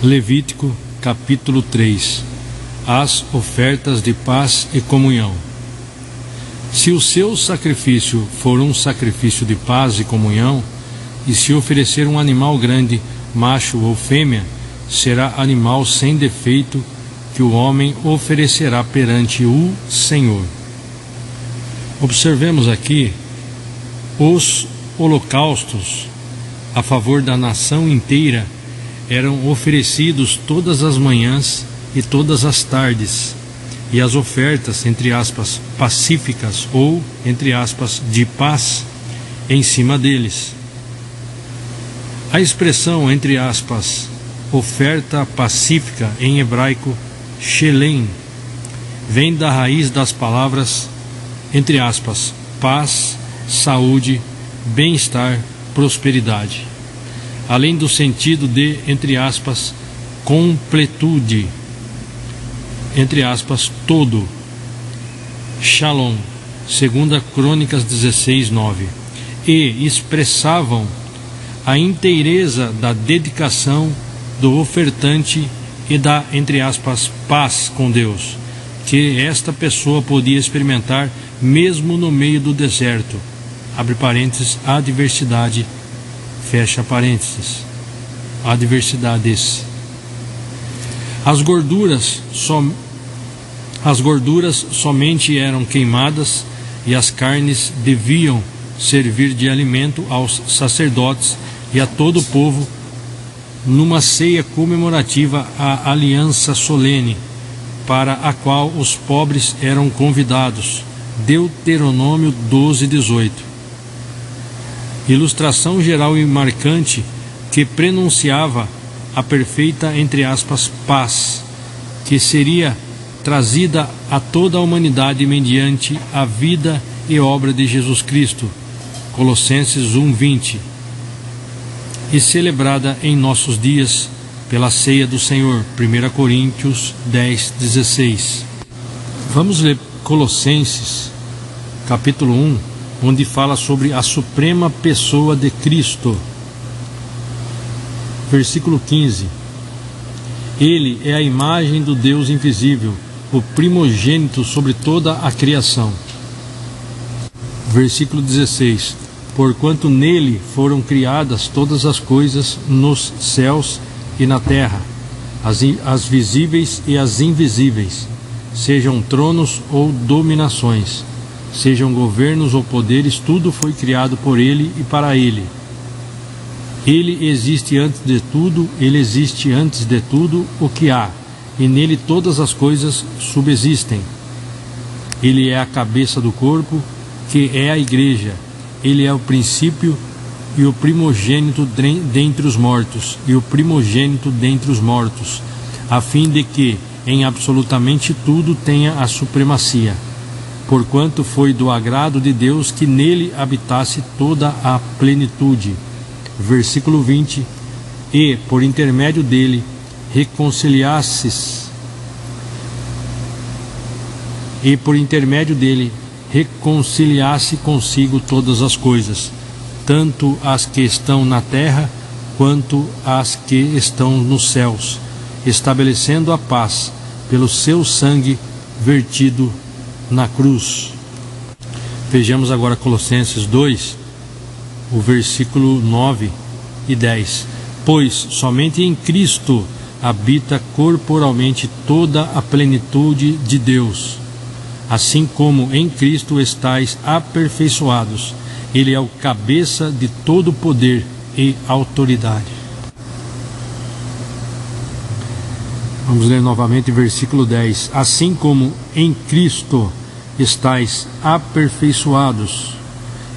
Levítico, capítulo 3. As ofertas de paz e comunhão. Se o seu sacrifício for um sacrifício de paz e comunhão, e se oferecer um animal grande, macho ou fêmea, será animal sem defeito que o homem oferecerá perante o Senhor. Observemos aqui os holocaustos a favor da nação inteira eram oferecidos todas as manhãs e todas as tardes, e as ofertas, entre aspas, pacíficas ou, entre aspas, de paz, em cima deles. A expressão, entre aspas, oferta pacífica em hebraico, shelem, vem da raiz das palavras, entre aspas, paz, saúde, bem-estar, prosperidade, além do sentido de, entre aspas, completude, entre aspas, todo. Shalom, 2 Crônicas 16:9, e expressavam a inteireza da dedicação do ofertante e da, entre aspas, paz com Deus, que esta pessoa podia experimentar mesmo no meio do deserto, abre parênteses, adversidade, fecha parênteses, adversidades. As gorduras somente eram queimadas, e as carnes deviam servir de alimento aos sacerdotes e a todo o povo numa ceia comemorativa à aliança solene, para a qual os pobres eram convidados. Deuteronômio 12:18. Ilustração geral e marcante que prenunciava a perfeita, entre aspas, paz, que seria trazida a toda a humanidade mediante a vida e obra de Jesus Cristo, Colossenses 1:20, e celebrada em nossos dias pela ceia do Senhor, 1 Coríntios 10:16. Vamos ler Colossenses, capítulo 1, onde fala sobre a suprema pessoa de Cristo. Versículo 15. Ele é a imagem do Deus invisível, o primogênito sobre toda a criação. Versículo 16. Porquanto nele foram criadas todas as coisas nos céus e na terra, as visíveis e as invisíveis, sejam tronos ou dominações, sejam governos ou poderes, tudo foi criado por ele e para ele. Ele existe antes de tudo, ele existe antes de tudo o que há, e nele todas as coisas subsistem. Ele é a cabeça do corpo, que é a igreja. Ele é o princípio e o primogênito dentre os mortos, e o primogênito dentre os mortos, a fim de que em absolutamente tudo tenha a supremacia, porquanto foi do agrado de Deus que nele habitasse toda a plenitude. Versículo 20. E por intermédio dele reconciliasse consigo todas as coisas, tanto as que estão na terra quanto as que estão nos céus, estabelecendo a paz pelo seu sangue vertido na cruz. Vejamos agora Colossenses 2, o versículo 9 e 10. Pois somente em Cristo habita corporalmente toda a plenitude de Deus. Assim como em Cristo estáis aperfeiçoados, ele é o cabeça de todo poder e autoridade. Vamos ler novamente versículo 10. Assim como em Cristo estáis aperfeiçoados,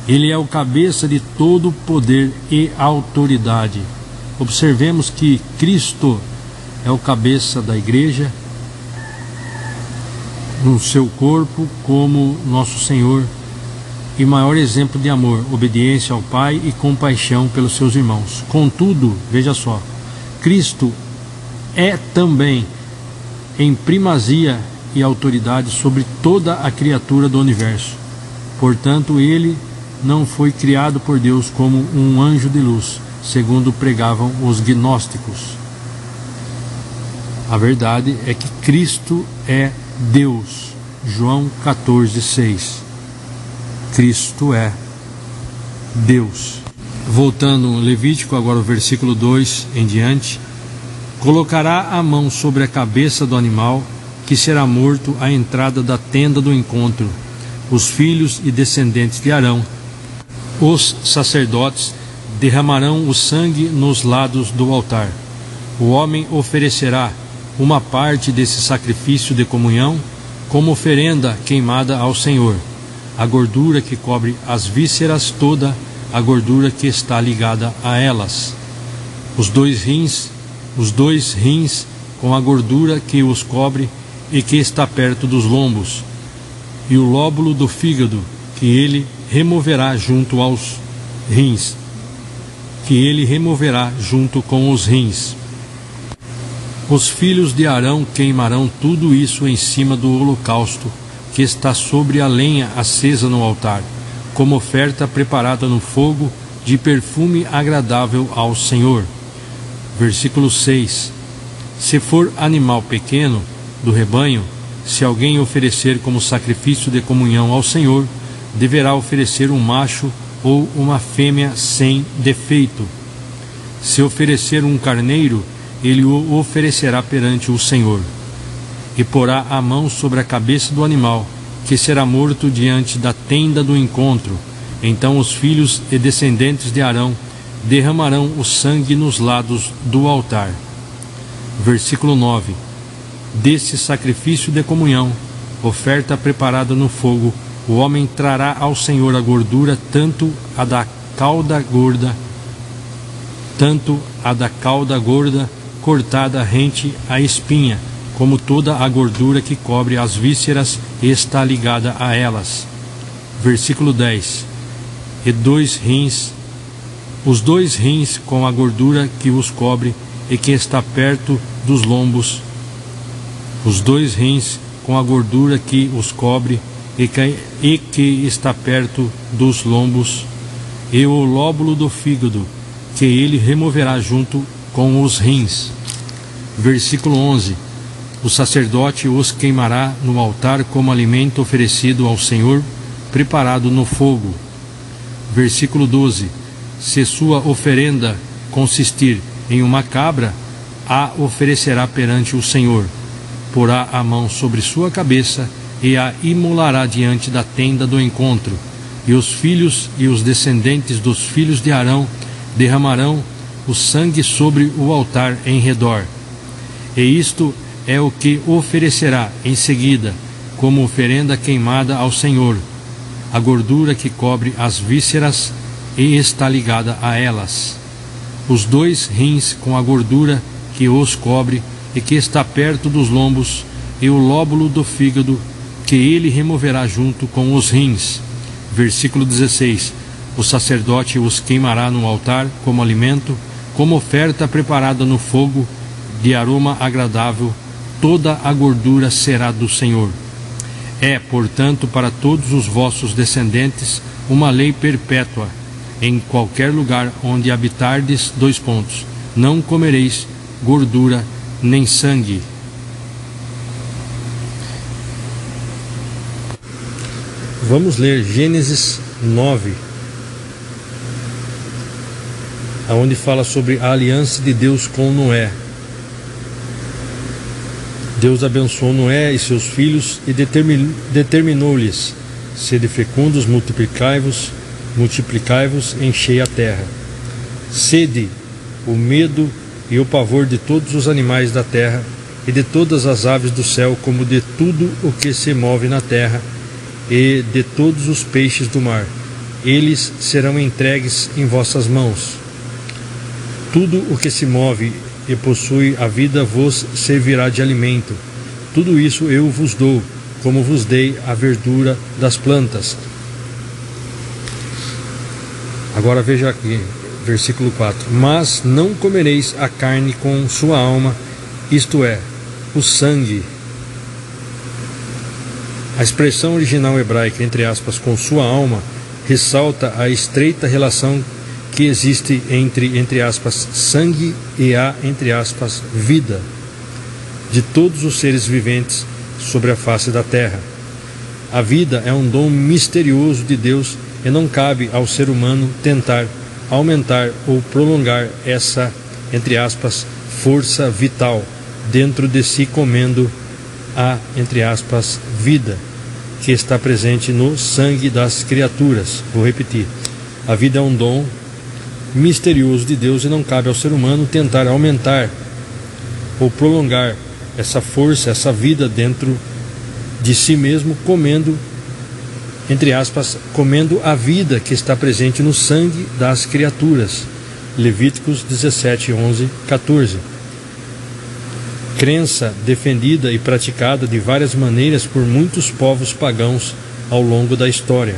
ele é o cabeça de todo poder e autoridade. Observemos que Cristo é o cabeça da igreja, no seu corpo, como nosso Senhor e maior exemplo de amor, obediência ao Pai e compaixão pelos seus irmãos. Contudo, veja só, Cristo é também em primazia e autoridade sobre toda a criatura do universo. Portanto, ele não foi criado por Deus como um anjo de luz, segundo pregavam os gnósticos. A verdade é que Cristo é Deus. João 14:6. Cristo é Deus. Voltando Levítico, agora o versículo 2 em diante. Colocará a mão sobre a cabeça do animal, que será morto à entrada da tenda do encontro. Os filhos e descendentes de Arão, os sacerdotes, derramarão o sangue nos lados do altar. O homem oferecerá uma parte desse sacrifício de comunhão como oferenda queimada ao Senhor. A gordura que cobre as vísceras, toda a gordura que está ligada a elas. Os dois rins com a gordura que os cobre e que está perto dos lombos, e o lóbulo do fígado, que ele removerá junto aos rins, que ele removerá junto com os rins. Os filhos de Arão queimarão tudo isso em cima do holocausto, que está sobre a lenha acesa no altar, como oferta preparada no fogo, de perfume agradável ao Senhor. Versículo 6. Se for animal pequeno do rebanho, se alguém oferecer como sacrifício de comunhão ao Senhor, deverá oferecer um macho ou uma fêmea sem defeito. Se oferecer um carneiro, ele o oferecerá perante o Senhor, e porá a mão sobre a cabeça do animal, que será morto diante da tenda do encontro. Então os filhos e descendentes de Arão derramarão o sangue nos lados do altar. Versículo 9. Desse sacrifício de comunhão, oferta preparada no fogo, o homem trará ao Senhor a gordura, tanto a da cauda gorda cortada rente à espinha, como toda a gordura que cobre as vísceras e está ligada a elas. Versículo 10. Os dois rins com a gordura que os cobre e que está perto dos lombos, os dois rins com a gordura que os cobre e que está perto dos lombos, e o lóbulo do fígado, que ele removerá junto com os rins. Versículo 11. O sacerdote os queimará no altar como alimento oferecido ao Senhor, preparado no fogo. Versículo 12. Se sua oferenda consistir em uma cabra, a oferecerá perante o Senhor. Porá a mão sobre sua cabeça e a imolará diante da tenda do encontro. E os filhos e os descendentes dos filhos de Arão derramarão o sangue sobre o altar em redor. E isto é o que oferecerá em seguida, como oferenda queimada ao Senhor, a gordura que cobre as vísceras e está ligada a elas. Os dois rins com a gordura que os cobre e que está perto dos lombos, e o lóbulo do fígado, que ele removerá junto com os rins. Versículo 16. O sacerdote os queimará no altar como alimento, como oferta preparada no fogo, de aroma agradável. Toda a gordura será do Senhor. É, portanto, para todos os vossos descendentes uma lei perpétua. Em qualquer lugar onde habitardes, não comereis gordura nem sangue. Vamos ler Gênesis 9, onde fala sobre a aliança de Deus com Noé. Deus abençoou Noé e seus filhos e determinou-lhes: sede fecundos, multiplicai-vos, enchei a terra. Sede o medo e o pavor de todos os animais da terra e de todas as aves do céu, como de tudo o que se move na terra e de todos os peixes do mar. Eles serão entregues em vossas mãos. Tudo o que se move e possui a vida vos servirá de alimento. Tudo isso eu vos dou, como vos dei a verdura das plantas. Agora veja aqui, versículo 4. Mas não comereis a carne com sua alma, isto é, o sangue. A expressão original hebraica, entre aspas, com sua alma, ressalta a estreita relação que existe entre aspas, sangue e a, entre aspas, vida. de todos os seres viventes sobre a face da terra. A vida é um dom misterioso de Deus e não cabe ao ser humano tentar aumentar ou prolongar essa, entre aspas, força vital dentro de si, comendo a, entre aspas, vida que está presente no sangue das criaturas. Vou repetir. A vida é um dom misterioso de Deus e não cabe ao ser humano tentar aumentar ou prolongar essa força, essa vida dentro de si mesmo, comendo, entre aspas, comendo a vida que está presente no sangue das criaturas. Levíticos 17, 11, 14. Crença defendida e praticada de várias maneiras por muitos povos pagãos ao longo da história.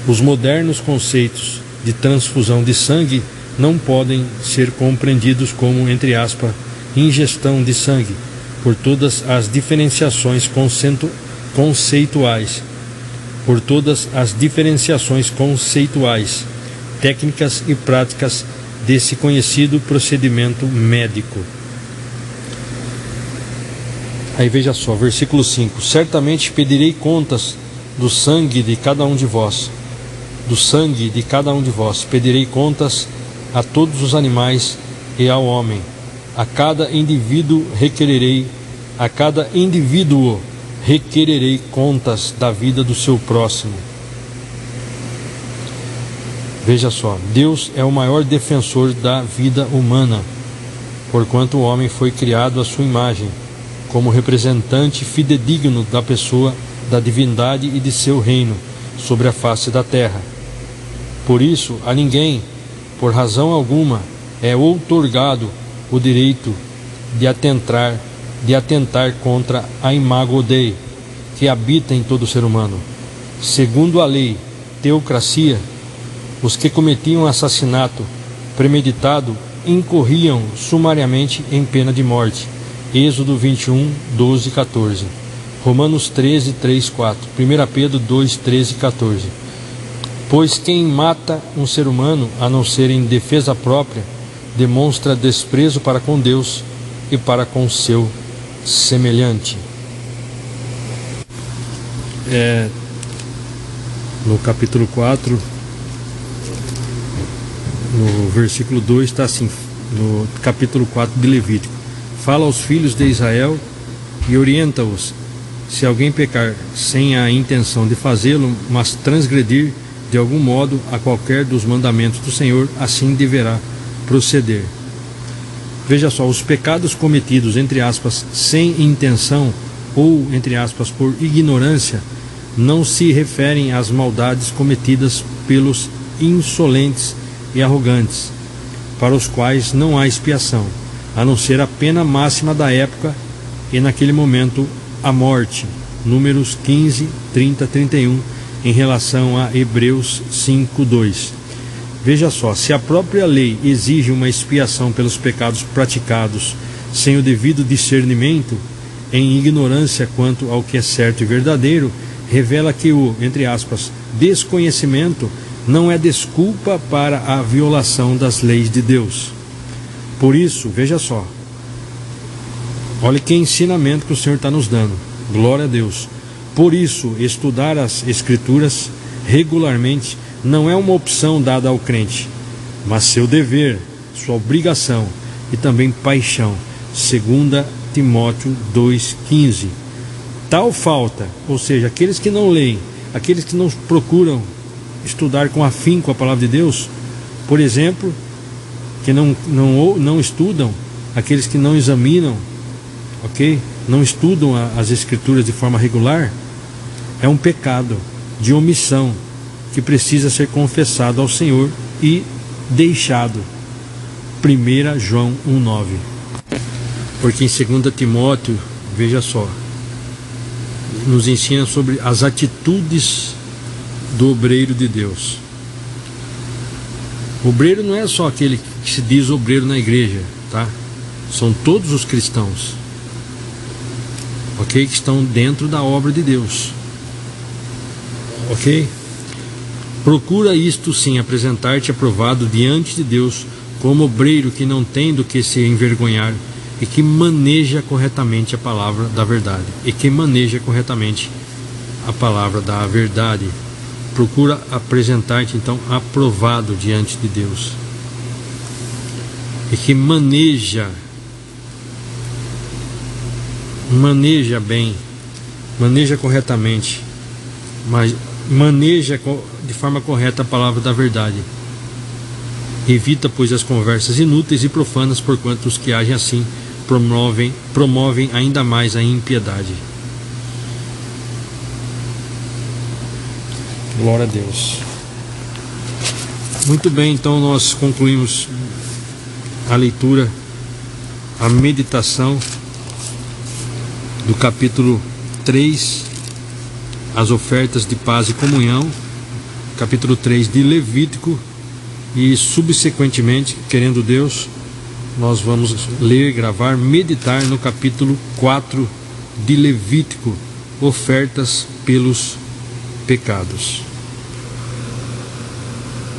Os modernos conceitos de transfusão de sangue não podem ser compreendidos como, entre aspas, ingestão de sangue, por todas as diferenciações conceituais, técnicas e práticas desse conhecido procedimento médico. Aí veja só, versículo 5: certamente pedirei contas do sangue de cada um de vós, pedirei contas a todos os animais e ao homem. A cada indivíduo requererei contas da vida do seu próximo. Veja só, Deus é o maior defensor da vida humana, porquanto o homem foi criado à sua imagem, como representante fidedigno da pessoa, da divindade e de seu reino sobre a face da terra. Por isso, a ninguém, por razão alguma, é outorgado o direito de atentar contra a imago Dei, que habita em todo ser humano. Segundo a lei teocracia, os que cometiam assassinato premeditado incorriam sumariamente em pena de morte. Êxodo 21, 12 e 14. Romanos 13, 3, 4. 1 Pedro 2, 13 e 14. Pois quem mata um ser humano, a não ser em defesa própria, demonstra desprezo para com Deus e para com seu semelhante. No capítulo 4, no versículo 2, está assim, no capítulo 4 de Levítico: fala aos filhos de Israel e orienta-os, se alguém pecar sem a intenção de fazê-lo, mas transgredir de algum modo a qualquer dos mandamentos do Senhor, assim deverá proceder. Veja só, os pecados cometidos, entre aspas, sem intenção ou, entre aspas, por ignorância, não se referem às maldades cometidas pelos insolentes e arrogantes, para os quais não há expiação, a não ser a pena máxima da época e, naquele momento, a morte. Números 15, 30, 31, em relação a Hebreus 5, 2. Veja só, se a própria lei exige uma expiação pelos pecados praticados sem o devido discernimento, em ignorância quanto ao que é certo e verdadeiro, revela que o, entre aspas, desconhecimento não é desculpa para a violação das leis de Deus. Por isso, veja só, olha que ensinamento que o Senhor está nos dando. Glória a Deus. Por isso, estudar as Escrituras regularmente não é uma opção dada ao crente, mas seu dever, sua obrigação e também paixão. 2 Timóteo 2,15. Tal falta, ou seja, aqueles que não leem, aqueles que não procuram estudar com afinco a palavra de Deus, por exemplo, que não estudam, aqueles que não examinam, ok? Não estudam as Escrituras de forma regular, é um pecado de omissão que precisa ser confessado ao Senhor e deixado. 1 João 1,9. Porque em 2 Timóteo, veja só, nos ensina sobre as atitudes do obreiro de Deus. O obreiro não é só aquele que se diz obreiro na igreja, tá? São todos os cristãos, ok? Que estão dentro da obra de Deus, ok? Procura isto sim, apresentar-te aprovado diante de Deus como obreiro que não tem do que se envergonhar e que maneja corretamente a palavra da verdade. E que maneja corretamente a palavra da verdade. Procura apresentar-te então aprovado diante de Deus. E que maneja bem, maneja corretamente, mas maneja de forma correta a palavra da verdade. Evita, pois, as conversas inúteis e profanas, porquanto os que agem assim promovem ainda mais a impiedade. Glória a Deus. Muito bem, então nós concluímos a leitura, a meditação do capítulo 3, as ofertas de paz e comunhão, capítulo 3 de Levítico, e subsequentemente, querendo Deus, nós vamos ler, gravar, meditar no capítulo 4 de Levítico, ofertas pelos pecados.